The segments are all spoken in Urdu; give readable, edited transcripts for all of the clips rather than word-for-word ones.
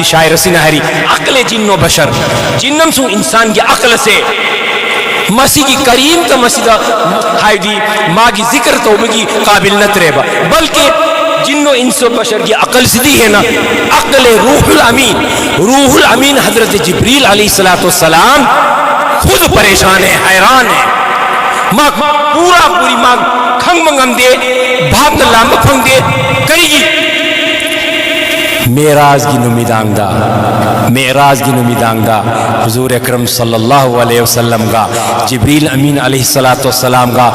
شاعر سنہ ہری عقل جن و بشر جنم سو انسان کی عقل سے مسی کی کریم تا مسی دا ہائیڈی ماں کی ذکر تو مگی قابل نہ تریبا بلکہ جن و انس و بشر کی عقل سدی ہے نا عقل روح الامین حضرت جبریل علیہ السلام خود پریشان ہے حیران ہے ماں پوری ماں کھنگ منگم دے بھاگ لام پھنگ دے کری گی معراج کی نمیدانگ دا حضور اکرم صلی اللہ علیہ وسلم کا جبریل امین علیہ السلام کا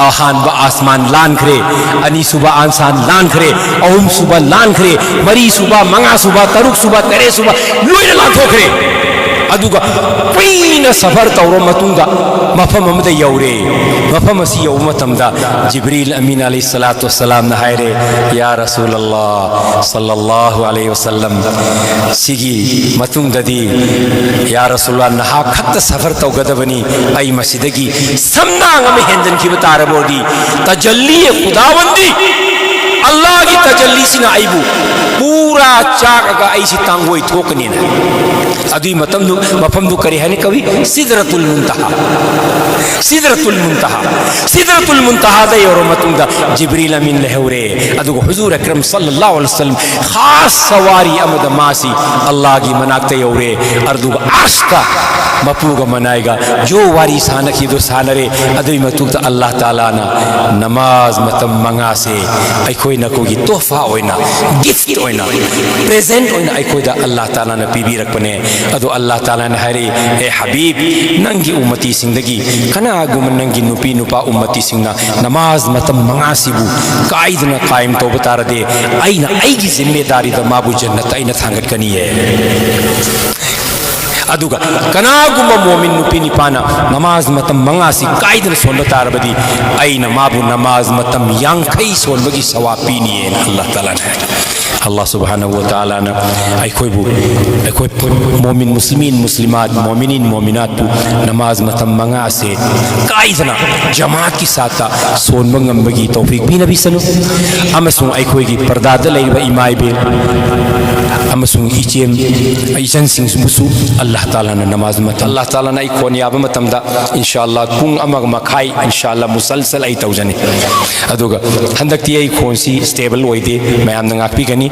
آہان با آسمان لان کرے انی صبح آنسان لان کرے اوم صبح لان کرے مری صبح منگا صبح ترک صبح ترے صبح لوئی لان ٹھوکرے ادو کا پین سفر تورو متون دا مفہم ہم دا یورے مفہم اسی یومتم دا جبریل امین علیہ السلام نہائرے یا رسول اللہ صلی اللہ علیہ وسلم سیگی متون دا دی یا رسول اللہ نہا خط سفر تو گدبنی ای مسجدگی سمنانگ میں ہندن کی بتا رہا دی تجلی خداوندی اللہ کی تجلی سی نائبو پورا چاک اگا ایسی تانگوئی تھوکنی نا ادوی مفہم دو کرے ہیں کبھی سدرت المنتہا دا یورمتن دا جبریل امین لہورے ادو حضور اکرم صلی اللہ علیہ وسلم خاص سواری امد ماسی اللہ کی مناکتے یورے اردو عاشقہ مپوگا منائے گا جو واری سانکی دو سانرے ادوی متوگ تا اللہ تعالیٰ نا نماز متم منگا سے ای کوئی نہ کوئی تحفہ ہوئینا گفت ہوئینا پریزنٹ ہوئینا ای کوئی دا اللہ تعالیٰ نا پی بھی رکھ پنے ادو اللہ تعالیٰ نے ہرے اے حبیب ننگی امتی سندگی کنا آگو من ننگی نپی نپا امتی سنگنا نماز متم مناسبو قائد نہ قائم تو بتا رہے اینا ای کی ذمہ داری دا مابو جنت اینا تھانگت کنی ہے ادو کا کنا آگو من مومن نپی نپانا نماز متم مناسی قائد نہ سون بتا رہے اینا مابو نماز متم یانکھئی سون بگی ثواب پینی ہے اللہ تعالیٰ نے اللہ سبحانہ وتعالی نے ای کوئی مومن مسلمین مسلمات مومنین مومنات تو نماز متم منگا سے قائدنا جماعت کی ساتھا سون منگم بگی توفیق بھی نبی سنو اما سن ای کوئی کی پرداد لئی و ایمائی بے اما سن ایچیم ایچن سنگ مسو اللہ تعالیٰ نے نماز متم اللہ تعالیٰ نے ای کونیاب متم دا انشاءاللہ کن اما مکھائی انشاءاللہ مسلسل ای توجنے ادو گا ہندک تی ای کون سی سٹیبل ہوئی دے میں ہم ننگاک بھی گنی